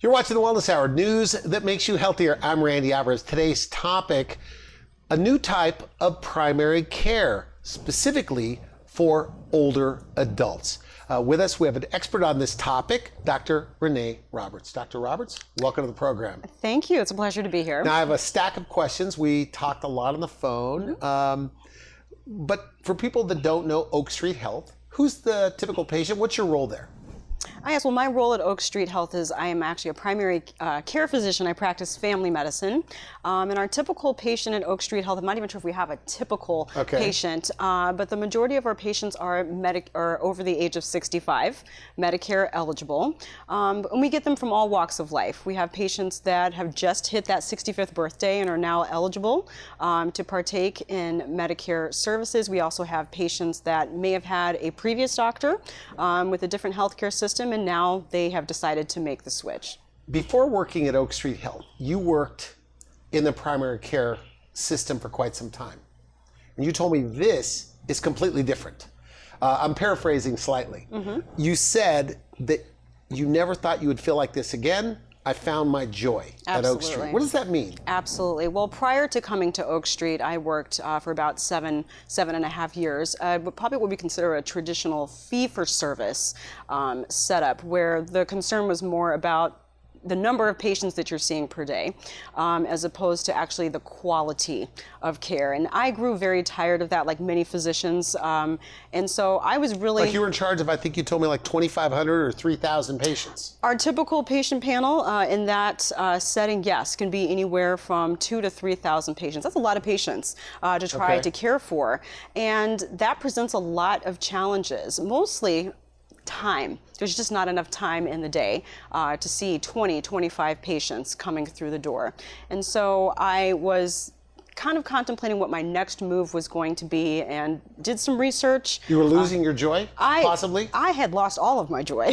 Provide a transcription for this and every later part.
You're watching the Wellness Hour, news that makes you healthier. I'm Randy Alvarez. Today's topic, a new type of primary care, specifically for older adults. With us, we have an expert on this topic, Dr. Rene Roberts. Dr. Roberts, welcome to the program. Thank you. It's a pleasure to be here. Now, I have a stack of questions. We talked a lot on the phone. But for people that don't know Oak Street Health, who's the typical patient? What's your role there? Yes, well, my role at Oak Street Health is I am actually a primary care physician. I practice family medicine. And our typical patient at Oak Street Health, I'm not even sure if we have a typical patient, but the majority of our patients are over the age of 65, Medicare eligible. And we get them from all walks of life. We have patients that have just hit that 65th birthday and are now eligible to partake in Medicare services. We also have patients that may have had a previous doctor with a different healthcare system, and now they have decided to make the switch. Before working at Oak Street Health, you worked in the primary care system for quite some time. And you told me this is completely different. I'm paraphrasing slightly. You said that you never thought you would feel like this again. I found my joy at Oak Street. What does that mean? Absolutely. Well, prior to coming to Oak Street, I worked for about seven and a half years, probably what we consider a traditional fee-for-service setup, where the concern was more about the number of patients that you're seeing per day, as opposed to actually the quality of care. And I grew very tired of that, like many physicians. And so I was really... Like you were in charge of, I think you told me, like 2,500 or 3,000 patients. Our typical patient panel in that setting, yes, can be anywhere from 2,000 to 3,000 patients. That's a lot of patients to try to care for. And that presents a lot of challenges, mostly time. There's just not enough time in the day to see 20, 25 patients coming through the door. And so I was kind of contemplating what my next move was going to be and did some research. You were losing your joy, possibly? I had lost all of my joy,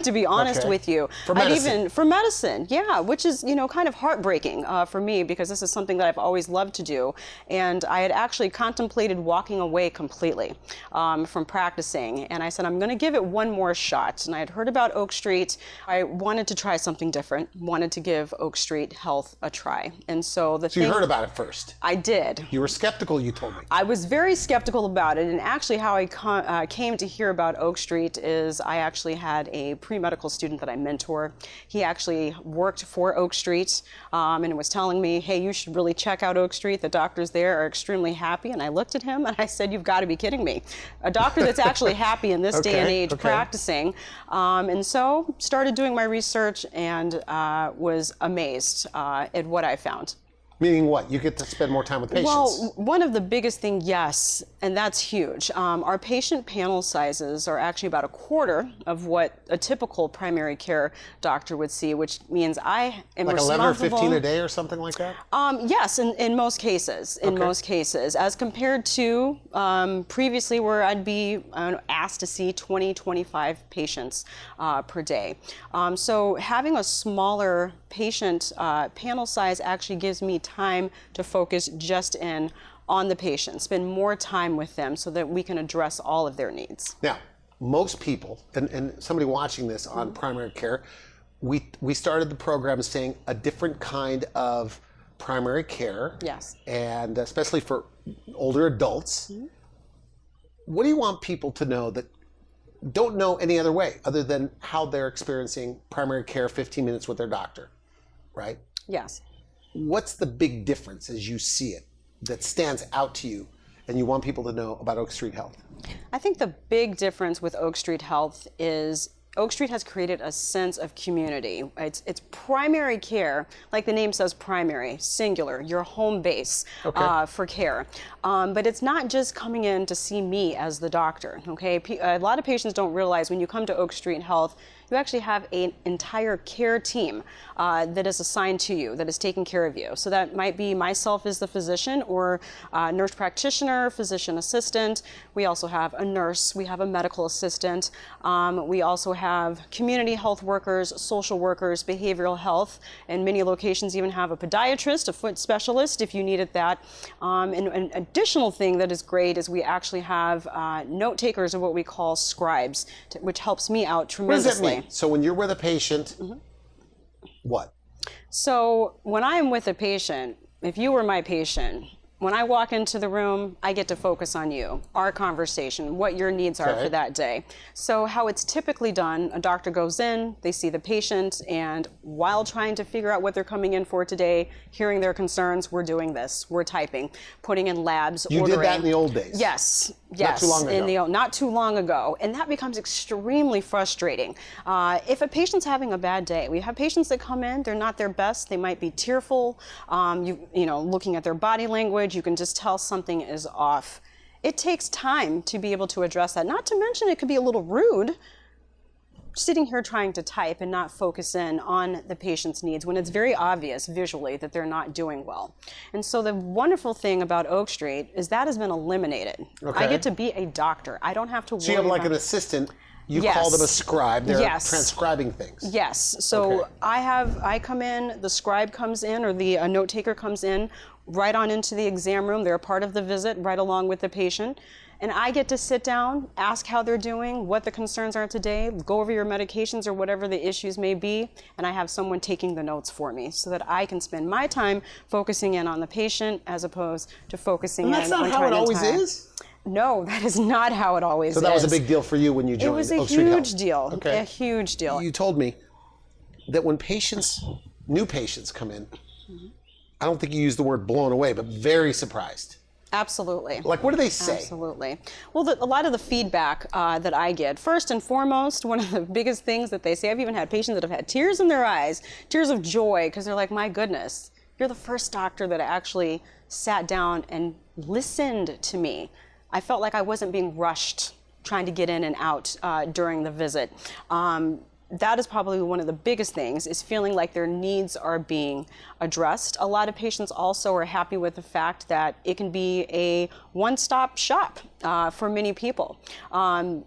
to be honest with you. For medicine? For medicine, yeah, which is, kind of heartbreaking for me, because this is something that I've always loved to do. And I had actually contemplated walking away completely from practicing. And I said, I'm going to give it one more shot. And I had heard about Oak Street. I wanted to try something different, wanted to give Oak Street Health a try. And so you heard about it first? I did. You were skeptical, you told me. I was very skeptical about it, and actually how I came to hear about Oak Street is I actually had a pre-medical student that I mentor. He actually worked for Oak Street and was telling me, hey, you should really check out Oak Street. The doctors there are extremely happy. And I looked at him and I said, you've got to be kidding me. A doctor that's actually happy in this day and age practicing. And so started doing my research and was amazed at what I found. Meaning what? You get to spend more time with patients? Well, one of the biggest things, yes, and that's huge. Our patient panel sizes are actually about a quarter of what a typical primary care doctor would see, which means I am like responsible... 11 or 15 a day or something like that? Yes, in most cases. Most cases, as compared to previously where I'd be asked to see 20, 25 patients per day. So having a smaller patient panel size actually gives me time to focus just on the patient, spend more time with them so that we can address all of their needs. Now, most people, and somebody watching this on primary care, we started the program saying a different kind of primary care. Yes. And especially for older adults. What do you want people to know that don't know any other way other than how they're experiencing primary care 15 minutes with their doctor, right? Yes. What's the big difference as you see it that stands out to you and you want people to know about Oak Street Health? I think the big difference with Oak Street Health is Oak Street has created a sense of community. It's primary care, like the name says, primary, singular, your home base for care. But it's not just coming in to see me as the doctor, okay? A lot of patients don't realize when you come to Oak Street Health, you actually have an entire care team that is assigned to you, that is taking care of you. So that might be myself as the physician, or nurse practitioner, physician assistant. We also have a nurse, we have a medical assistant. We also have community health workers, social workers, behavioral health, and many locations even have a podiatrist, a foot specialist if you needed that. And an additional thing that is great is we actually have note takers, or what we call scribes, which helps me out tremendously. What does that mean? So when you're with a patient, What? So when I am with a patient, if you were my patient, when I walk into the room, I get to focus on you, our conversation, what your needs are for that day. So how it's typically done, a doctor goes in, they see the patient, and while trying to figure out what they're coming in for today, hearing their concerns, we're doing this. We're typing, putting in labs, You ordering. did that in the old days? Yes. Not too long ago. Not too long ago. And that becomes extremely frustrating. If a patient's having a bad day, we have patients that come in, they're not their best, they might be tearful, looking at their body language, you can just tell something is off. It takes time to be able to address that. Not to mention it could be a little rude sitting here trying to type and not focus in on the patient's needs when it's very obvious visually that they're not doing well. And so the wonderful thing about Oak Street is that has been eliminated. Okay. I get to be a doctor. I don't have to worry So you have like about an assistant, you Yes. call them a scribe, they're Yes. transcribing things. Yes. So Okay. I come in, the scribe comes in, or the note taker comes in right on into the exam room. They're a part of the visit right along with the patient. And I get to sit down, ask how they're doing, what the concerns are today, go over your medications or whatever the issues may be, and I have someone taking the notes for me so that I can spend my time focusing in on the patient as opposed to focusing And in that's not on how trying it to always tie- is? No, that is not how it always is. So that was a big deal for you when you joined It was a Oak Street Health. huge deal, Okay. a huge deal. You told me that when new patients come in, I don't think you used the word blown away, but very surprised. Absolutely. Like, what do they say? Absolutely. Well, a lot of the feedback that I get, first and foremost, one of the biggest things that they say, I've even had patients that have had tears in their eyes, tears of joy, because they're like, my goodness, you're the first doctor that actually sat down and listened to me. I felt like I wasn't being rushed trying to get in and out during the visit. That is probably one of the biggest things, is feeling like their needs are being addressed. A lot of patients also are happy with the fact that it can be a one-stop shop for many people.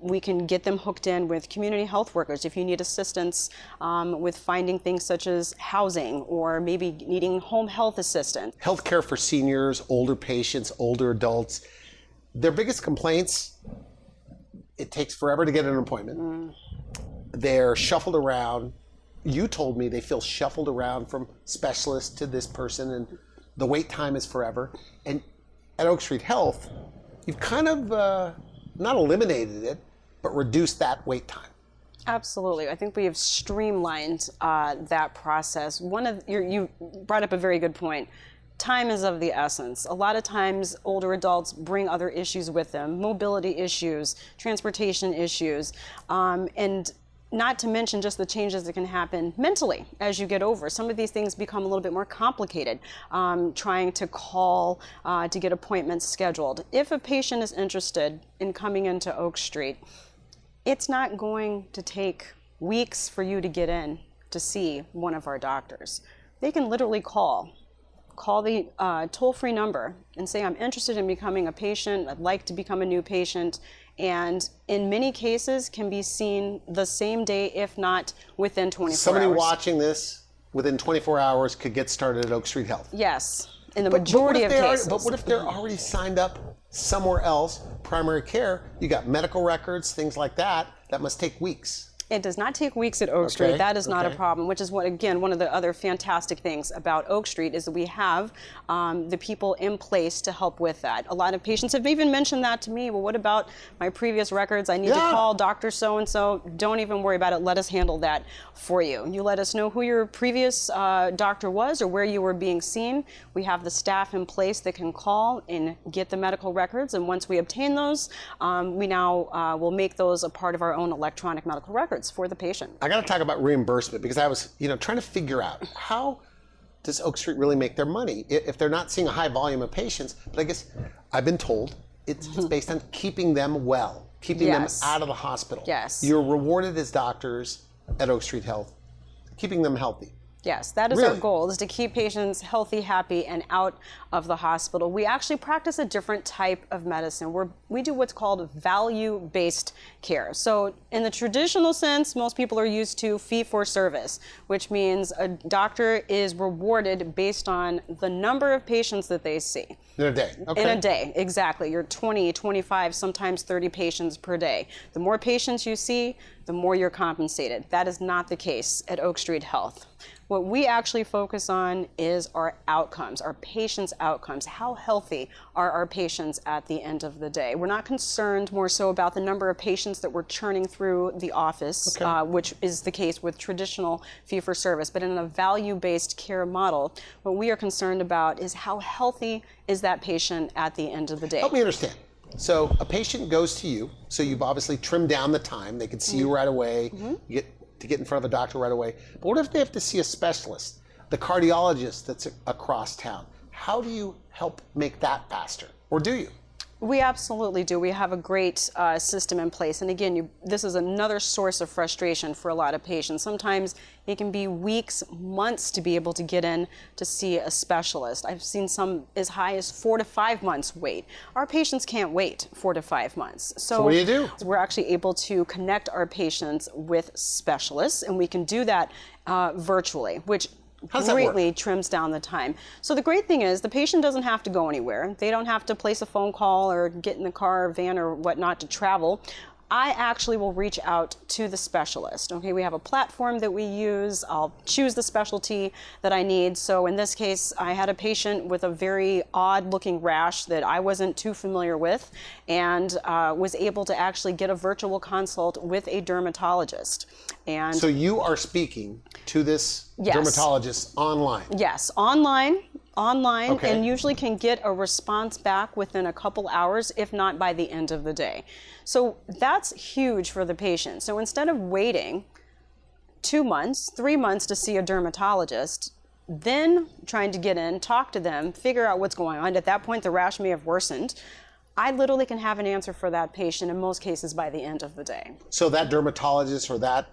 We can get them hooked in with community health workers if you need assistance with finding things such as housing or maybe needing home health assistance. Healthcare for seniors, older patients, older adults, their biggest complaints, it takes forever to get an appointment. They're shuffled around. You told me they feel shuffled around from specialist to this person, and the wait time is forever. And at Oak Street Health, you've kind of not eliminated it, but reduced that wait time. Absolutely. I think we have streamlined that process. You brought up a very good point. Time is of the essence. A lot of times older adults bring other issues with them, mobility issues, transportation issues, and not to mention just the changes that can happen mentally as you get over. Some of these things become a little bit more complicated, trying to call to get appointments scheduled. If a patient is interested in coming into Oak Street, it's not going to take weeks for you to get in to see one of our doctors. They can literally call the toll-free number and say, I'm interested in becoming a patient, I'd like to become a new patient, and in many cases can be seen the same day, if not within 24 Somebody hours. watching this within 24 hours could get started at Oak Street Health. Yes, in the majority of cases. But what if they're already signed up somewhere else, primary care? You got medical records, things like that. That must take weeks. It does not take weeks at Oak Street. That is not a problem, which is one of the other fantastic things about Oak Street is that we have the people in place to help with that. A lot of patients have even mentioned that to me. Well, what about my previous records? I need to call Dr. So-and-so. Don't even worry about it. Let us handle that for you. You let us know who your previous doctor was or where you were being seen. We have the staff in place that can call and get the medical records. And once we obtain those, we now will make those a part of our own electronic medical records for the patient. I got to talk about reimbursement because I was, trying to figure out how does Oak Street really make their money if they're not seeing a high volume of patients. But I guess I've been told it's based on keeping them well, keeping them out of the hospital. Yes. You're rewarded as doctors at Oak Street Health, keeping them healthy. Yes, that is our goal, is to keep patients healthy, happy, and out of the hospital. We actually practice a different type of medicine. We do what's called value-based care. So in the traditional sense, most people are used to fee-for-service, which means a doctor is rewarded based on the number of patients that they see. In a day. Okay. In a day, exactly. You're 20, 25, sometimes 30 patients per day. The more patients you see, the more you're compensated. That is not the case at Oak Street Health. What we actually focus on is our outcomes, our patients' outcomes. How healthy are our patients at the end of the day? We're not concerned more so about the number of patients that we're churning through the office, which is the case with traditional fee-for-service. But in a value-based care model, what we are concerned about is how healthy is that patient at the end of the day. Help me understand. So a patient goes to you, so you've obviously trimmed down the time. They can see you right away, you get in front of a doctor right away. But what if they have to see a specialist, the cardiologist that's across town? How do you help make that faster? Or do you? We absolutely do. We have a great system in place. And again, this is another source of frustration for a lot of patients. Sometimes it can be weeks, months to be able to get in to see a specialist. I've seen some as high as 4 to 5 months wait. Our patients can't wait 4 to 5 months. So what do you do? We're actually able to connect our patients with specialists, and we can do that virtually, which greatly trims down the time. So the great thing is the patient doesn't have to go anywhere. They don't have to place a phone call or get in the car or van or whatnot to travel. I actually will reach out to the specialist. Okay, we have a platform that we use. I'll choose the specialty that I need. So in this case, I had a patient with a very odd looking rash that I wasn't too familiar with, and was able to actually get a virtual consult with a dermatologist. And so you are speaking to this dermatologist online? Yes, online, and usually can get a response back within a couple hours, if not by the end of the day. So that's huge for the patient. So instead of waiting 2 months, 3 months to see a dermatologist, then trying to get in, talk to them, figure out what's going on. At that point, the rash may have worsened. I literally can have an answer for that patient in most cases by the end of the day. So that dermatologist or that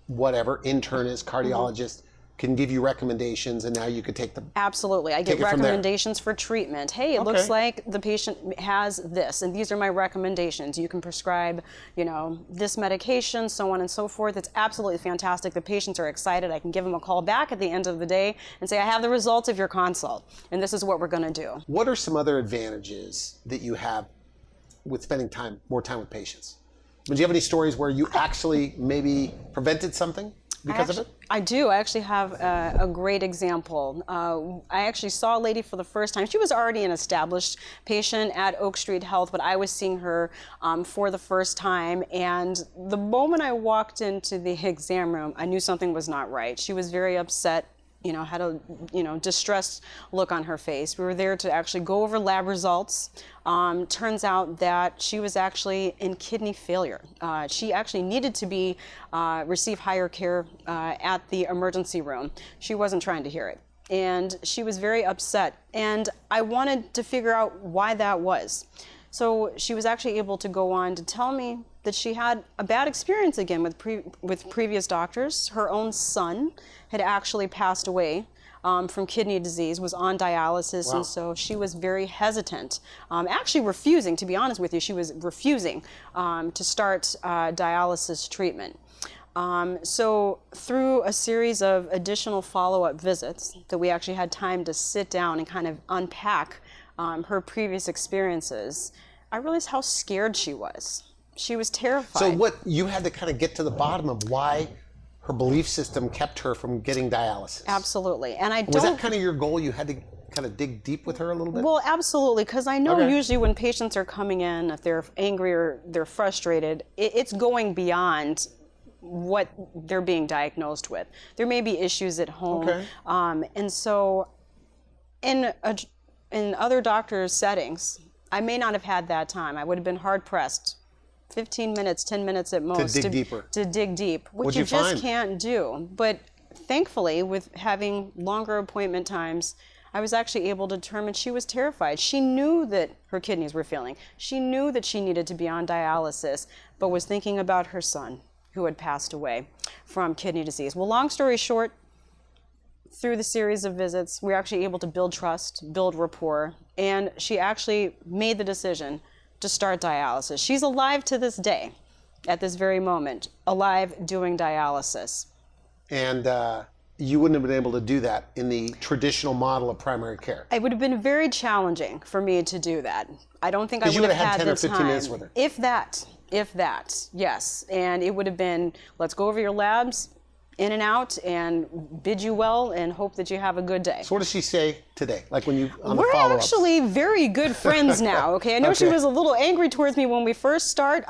whatever internist, cardiologist, can give you recommendations, and now you could take them. Absolutely. I get recommendations for treatment. Hey, it looks like the patient has this, and these are my recommendations. You can prescribe, this medication, so on and so forth. It's absolutely fantastic. The patients are excited. I can give them a call back at the end of the day and say, I have the results of your consult, and this is what we're going to do. What are some other advantages that you have with spending more time with patients? Do you have any stories where you actually maybe prevented something because of it? I do. I actually have a great example. I actually saw a lady for the first time. She was already an established patient at Oak Street Health, but I was seeing her for the first time. And the moment I walked into the exam room, I knew something was not right. She was very upset, had a distressed look on her face. We were there to actually go over lab results. Turns out that she was actually in kidney failure. She actually needed to receive higher care at the emergency room. She wasn't trying to hear it. And she was very upset. And I wanted to figure out why that was. So she was actually able to go on to tell me that she had a bad experience again with previous doctors. Her own son had actually passed away from kidney disease, was on dialysis, and so she was very hesitant, actually refusing, to be honest with you, she was refusing to start dialysis treatment. So through a series of additional follow-up visits that we actually had time to sit down and kind of unpack her previous experiences, I realized how scared she was. She was terrified. So you had to kind of get to the bottom of why her belief system kept her from getting dialysis. Absolutely. And was that kind of your goal? You had to kind of dig deep with her a little bit? Well, absolutely, because I know usually when patients are coming in, if they're angry or they're frustrated, it's going beyond what they're being diagnosed with. There may be issues at home. And so in other doctors' settings, I may not have had that time. I would have been hard-pressed. 15 minutes, 10 minutes at most. To dig deeper. To dig deep, which you just can't do. But thankfully, with having longer appointment times, I was actually able to determine she was terrified. She knew that her kidneys were failing. She knew that she needed to be on dialysis, but was thinking about her son, who had passed away from kidney disease. Well, long story short, through the series of visits, we were actually able to build trust, build rapport, and she actually made the decision to start dialysis. She's alive to this day, at this very moment, alive doing dialysis. And you wouldn't have been able to do that in the traditional model of primary care. It would have been very challenging for me to do that. I don't think I would have had 10 or the 15 time. minutes with her. If that, yes. And it would have been, let's go over your labs, in and out and bid you well and hope that you have a good day. So what does she say today? Like when you on the We're follow-ups? actually very good friends now. Okay, I know she Okay. was a little angry towards me when we first start.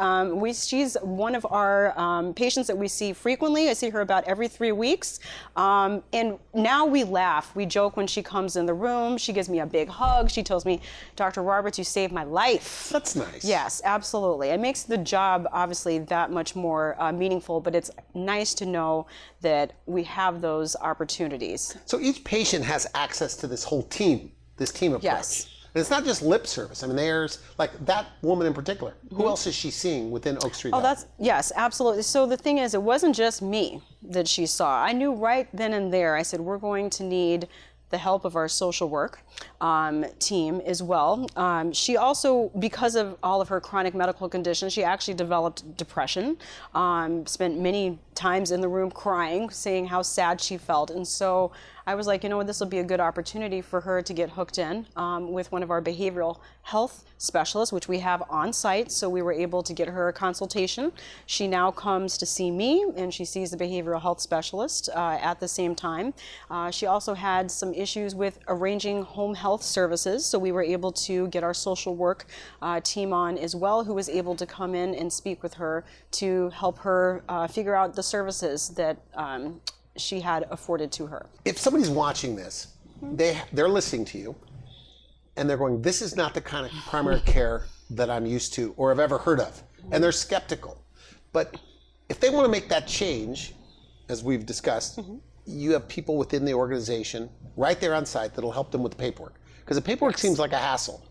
She's one of our patients that we see frequently. I see her about every 3 weeks, and now we laugh. We joke when she comes in the room. She gives me a big hug. She tells me, "Dr. Roberts, you saved my life." That's nice. Yes, absolutely. It makes the job obviously that much more meaningful, but it's nice to know that we have those opportunities. So each patient has access to this whole team, this team approach. Yes. And it's not just lip service. I mean, there's like that woman in particular. Who else is she seeing within Oak Street? Oh, Health? yes, absolutely. So the thing is, it wasn't just me that she saw. I knew right then and there, I said, we're going to need the help of our social work team as well. She also, because of all of her chronic medical conditions, she actually developed depression, spent many times in the room crying, saying how sad she felt. And so I was like, you know what, this will be a good opportunity for her to get hooked in with one of our behavioral health specialists, which we have on site. So we were able to get her a consultation. She now comes to see me and she sees the behavioral health specialist at the same time. She also had some issues with arranging home health services. So we were able to get our social work team on as well, who was able to come in and speak with her to help her figure out the services that she had afforded to her. If somebody's watching this, they're listening to you, and they're going, "This is not the kind of primary care that I'm used to or have ever heard of," and they're skeptical. But if they want to make that change, as we've discussed, you have people within the organization right there on site that'll help them with the paperwork, because the paperwork seems like a hassle.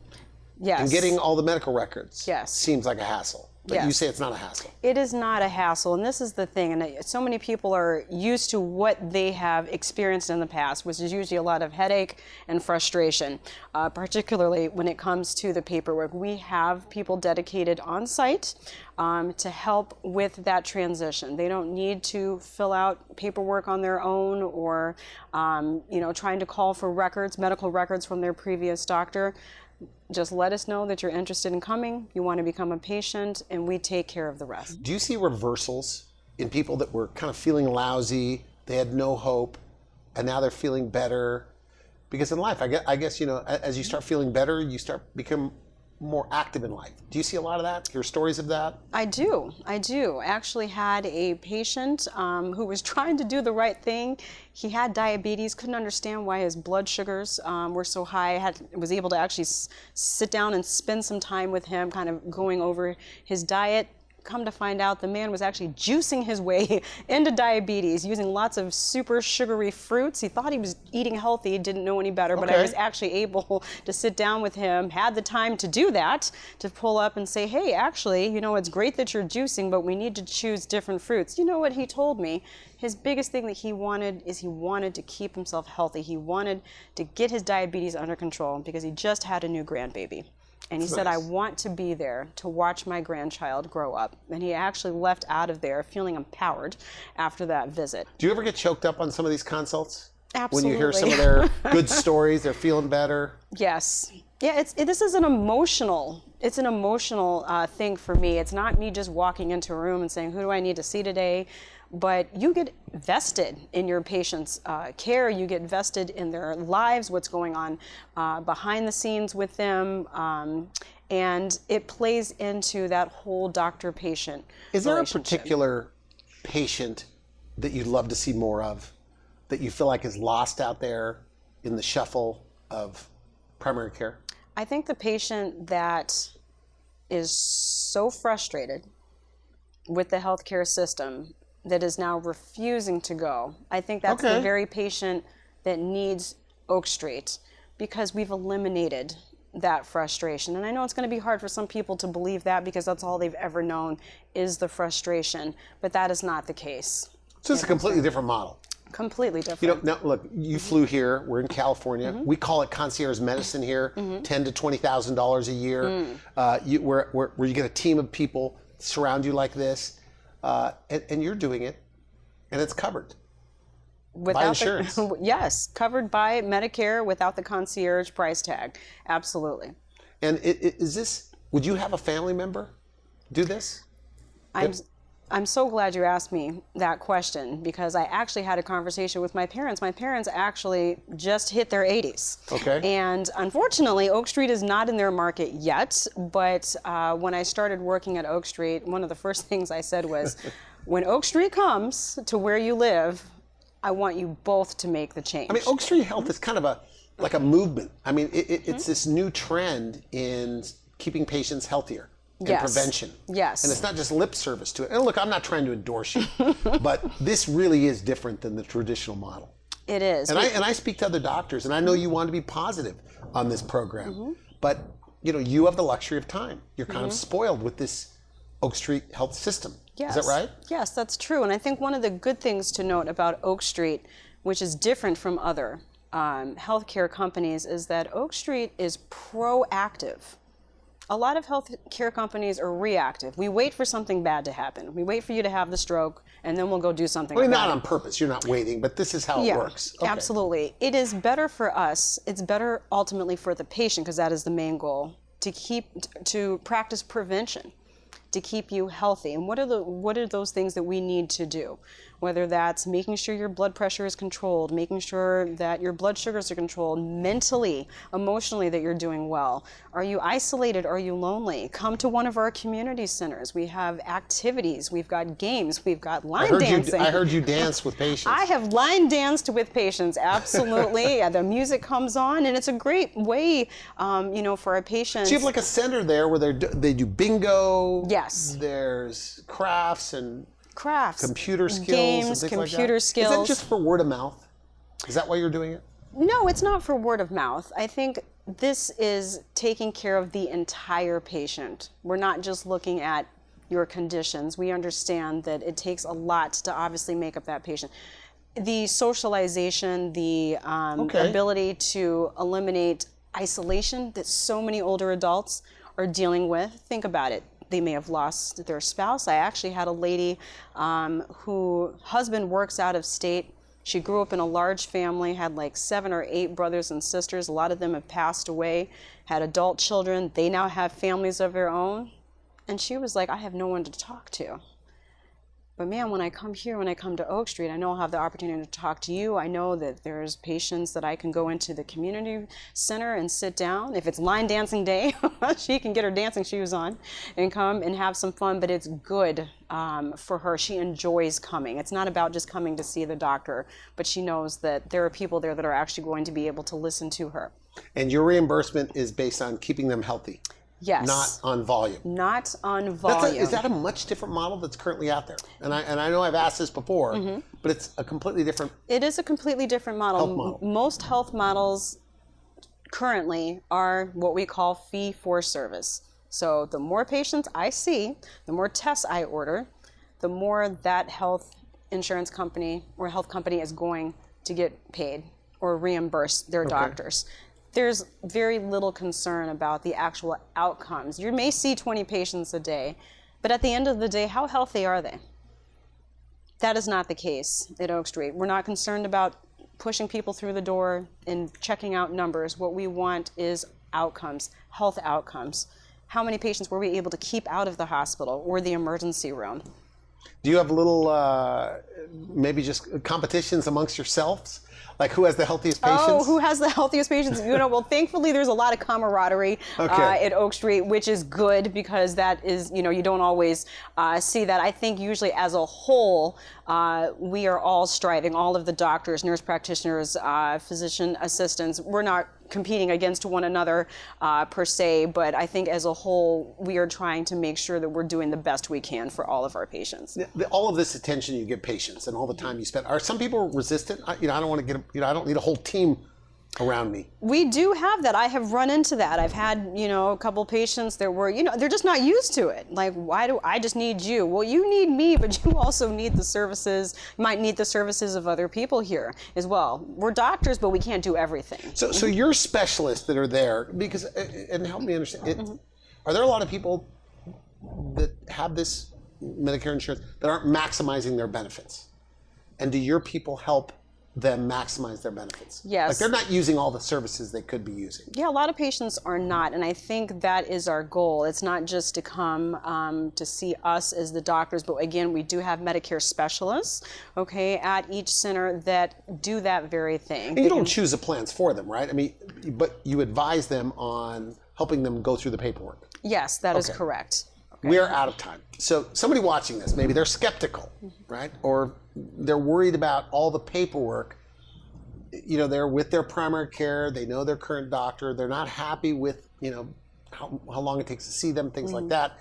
Yes. And getting all the medical records Yes. seems like a hassle. But you Yes. say it's not a hassle. It is not a hassle, and this is the thing, and so many people are used to what they have experienced in the past, which is usually a lot of headache and frustration, particularly when it comes to the paperwork. We have people dedicated on site to help with that transition. They don't need to fill out paperwork on their own or trying to call for records, medical records from their previous doctor. Just let us know that you're interested in coming, you want to become a patient, and we take care of the rest. Do you see reversals in people that were kind of feeling lousy, they had no hope, and now they're feeling better? Because in life, I guess as you start feeling better, you become more active in life. Do you see a lot of that? Hear stories of that? I do. I actually had a patient who was trying to do the right thing. He had diabetes, couldn't understand why his blood sugars were so high. Was able to actually sit down and spend some time with him, kind of going over his diet. Come to find out, the man was actually juicing his way into diabetes, using lots of super sugary fruits. He thought he was eating healthy, didn't know any better, but I was actually able to sit down with him, had the time to do that, to pull up and say, hey, actually, it's great that you're juicing, but we need to choose different fruits. You know what he told me? His biggest thing that he wanted to keep himself healthy. He wanted to get his diabetes under control because he just had a new grandbaby. And he said, I want to be there to watch my grandchild grow up. And he actually left out of there feeling empowered after that visit. Do you ever get choked up on some of these consults? Absolutely. When you hear some of their good stories, they're feeling better? Yes. Yeah, this is an emotional thing for me. It's not me just walking into a room and saying, who do I need to see today? But you get vested in your patient's care. You get vested in their lives, what's going on behind the scenes with them. And it plays into that whole doctor-patient Is there a relationship. particular patient that you'd love to see more of, that you feel like is lost out there in the shuffle of primary care? I think the patient that is so frustrated with the healthcare system that is now refusing to go. I think that's the very patient that needs Oak Street, because we've eliminated that frustration. And I know it's going to be hard for some people to believe that because that's all they've ever known is the frustration, but that is not the case. So it's a completely different model. Completely different. Now look, you flew here. We're in California. We call it concierge medicine here. $10,000 to $20,000 a year. Where you get a team of people surround you like this, and you're doing it, and it's covered by insurance. Yes, covered by Medicare without the concierge price tag. Absolutely. And is this? Would you have a family member do this? I'm so glad you asked me that question, because I actually had a conversation with my parents. My parents actually just hit their 80s. Okay. And unfortunately, Oak Street is not in their market yet. But when I started working at Oak Street, one of the first things I said was, when Oak Street comes to where you live, I want you both to make the change. I mean, Oak Street Health is kind of like a movement. I mean, it's this new trend in keeping patients healthier. And prevention. Yes. And it's not just lip service to it. And look, I'm not trying to endorse you, but this really is different than the traditional model. It is. And I speak to other doctors, and I know you want to be positive on this program, but you have the luxury of time. You're kind of spoiled with this Oak Street Health system. Yes. Is that right? Yes, that's true. And I think one of the good things to note about Oak Street, which is different from other healthcare companies, is that Oak Street is proactive. A lot of healthcare companies are reactive. We wait for something bad to happen. We wait for you to have the stroke, and then we'll go do something about it. Not on purpose. You're not waiting, but this is how it works. Okay. Absolutely. It is better for us. It's better ultimately for the patient, because that is the main goal, to practice prevention, to keep you healthy. And what are those things that we need to do? Whether that's making sure your blood pressure is controlled, making sure that your blood sugars are controlled, mentally, emotionally, that you're doing well. Are you isolated? Are you lonely? Come to one of our community centers. We have activities. We've got games. We've got line dancing. I heard you dance with patients. I have line danced with patients, absolutely. The music comes on, and it's a great way, for our patients. So you have like a center there where they do bingo. Yes. There's crafts and computer skills, games, and things computer like that. skills. Is that just for word of mouth? Is that why you're doing it? No, it's not for word of mouth. I think this is taking care of the entire patient. We're not just looking at your conditions. We understand that it takes a lot to obviously make up that patient. The socialization, the ability to eliminate isolation that so many older adults are dealing with. Think about it. They may have lost their spouse. I actually had a lady whose husband works out of state. She grew up in a large family, had like 7 or 8 brothers and sisters. A lot of them have passed away, had adult children. They now have families of their own. And she was like, I have no one to talk to. But man, when I come to Oak Street, I know I'll have the opportunity to talk to you. I know that there's patients that I can go into the community center and sit down. If it's line dancing day, she can get her dancing shoes on and come and have some fun, but it's good for her. She enjoys coming. It's not about just coming to see the doctor, but she knows that there are people there that are actually going to be able to listen to her. And your reimbursement is based on keeping them healthy? Yes. Not on volume. Not on volume. Is that a much different model that's currently out there? And I know I've asked this before, but it's a completely different. It is a completely different model. Health model. Most health models currently are what we call fee for service. So the more patients I see, the more tests I order, the more that health insurance company or health company is going to get paid or reimburse their doctors. There's very little concern about the actual outcomes. You may see 20 patients a day, but at the end of the day, how healthy are they? That is not the case at Oak Street. We're not concerned about pushing people through the door and checking out numbers. What we want is outcomes, health outcomes. How many patients were we able to keep out of the hospital or the emergency room? Do you have little, maybe just competitions amongst yourselves? Like who has the healthiest patients? Oh, who has the healthiest patients? Well, thankfully there's a lot of camaraderie at Oak Street, which is good because that is, you don't always see that. I think usually as a whole, we are all striving, all of the doctors, nurse practitioners, physician assistants. We're not competing against one another per se, but I think as a whole, we are trying to make sure that we're doing the best we can for all of our patients. All of this attention you give patients and all the time you spend, are some people resistant? I don't want to get, I don't need a whole team around me. We do have that. I have run into that. I've had, a couple patients that were, they're just not used to it. Like, why do I just need you? Well, you need me, but you also need the services, might need the services of other people here as well. We're doctors, but we can't do everything. So your specialists that are there, because, and help me understand, are there a lot of people that have this Medicare insurance that aren't maximizing their benefits? And do your people help them maximize their benefits. Yes. Like they're not using all the services they could be using. Yeah, a lot of patients are not, and I think that is our goal. It's not just to come to see us as the doctors, but again, we do have Medicare specialists, okay, at each center that do that very thing. And you don't choose the plans for them, right? I mean, but you advise them on helping them go through the paperwork. Yes, that is correct. Okay. We're out of time. So somebody watching this, maybe they're skeptical, right? Or they're worried about all the paperwork. You know, they're with their primary care, they know their current doctor, they're not happy with, you know, how long it takes to see them, things like that.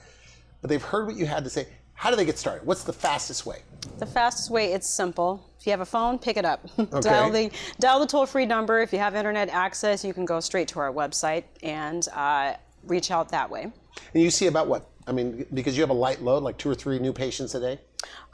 But they've heard what you had to say. How do they get started? What's the fastest way? The fastest way, it's simple. If you have a phone, pick it up. Okay. Dial the toll-free number. If you have internet access, you can go straight to our website and reach out that way. And you see about what? I mean, because you have a light load, like 2 or 3 new patients a day?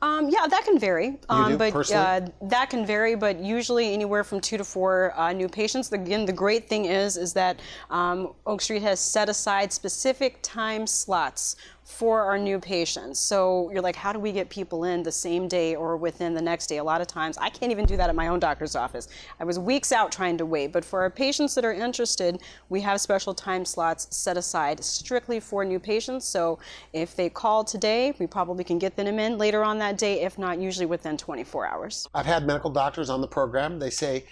Yeah, that can vary. You do, personally? That can vary, but usually anywhere from 2 to 4 new patients. Again, the great thing is that Oak Street has set aside specific time slots for our new patients. So you're like, how do we get people in the same day or within the next day? A lot of times, I can't even do that at my own doctor's office. I was weeks out trying to wait. But for our patients that are interested, we have special time slots set aside strictly for new patients. So if they call today, we probably can get them in later on that day, if not usually within 24 hours. I've had medical doctors on the program. They say,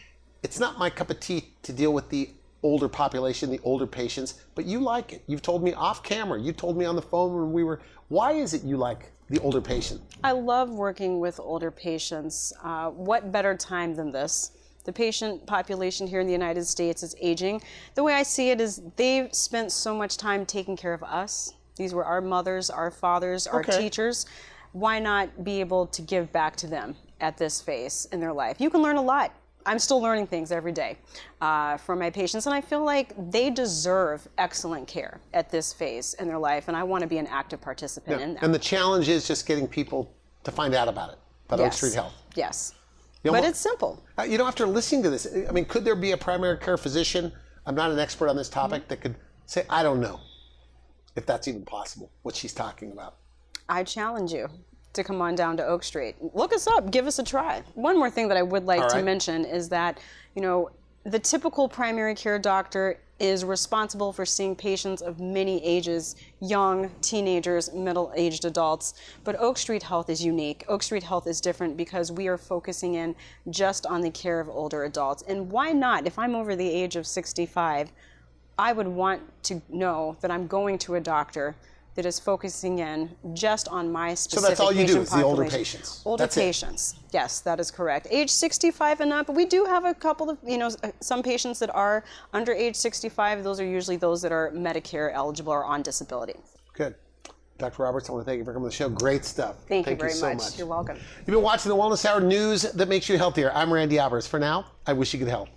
it's not my cup of tea to deal with the older population, the older patients, but you like it. You've told me off camera. You told me on the phone when we were, why is it you like the older patient? I love working with older patients. What better time than this? The patient population here in the United States is aging. The way I see it is they've spent so much time taking care of us. These were our mothers, our fathers, our teachers. Why not be able to give back to them at this phase in their life? You can learn a lot. I'm still learning things every day from my patients, and I feel like they deserve excellent care at this phase in their life, and I want to be an active participant in that. And the challenge is just getting people to find out about it, about Oak Street Health. Yes, You know, but it's simple. You know, after listening to this, I mean, could there be a primary care physician, I'm not an expert on this topic, that could say, I don't know if that's even possible, what she's talking about? I challenge you to come on down to Oak Street. Look us up, give us a try. One more thing that I would like to mention is that, you know, the typical primary care doctor is responsible for seeing patients of many ages, young, teenagers, middle-aged adults, but Oak Street Health is unique. Oak Street Health is different because we are focusing in just on the care of older adults. And why not? If I'm over the age of 65, I would want to know that I'm going to a doctor that is focusing in just on my specific So that's all you do is the older population. patients? Older That's it. patients, yes, that is correct. Age 65 and up, but we do have a couple of, you know, some patients that are under age 65. Those are usually those that are Medicare eligible or on disability. Good. Dr. Roberts, I want to thank you for coming to the show. Great stuff. Thank you very so much. You're welcome. You've been watching the Wellness Hour, news that makes you healthier. I'm Randy Alvarez. For now, I wish you good health.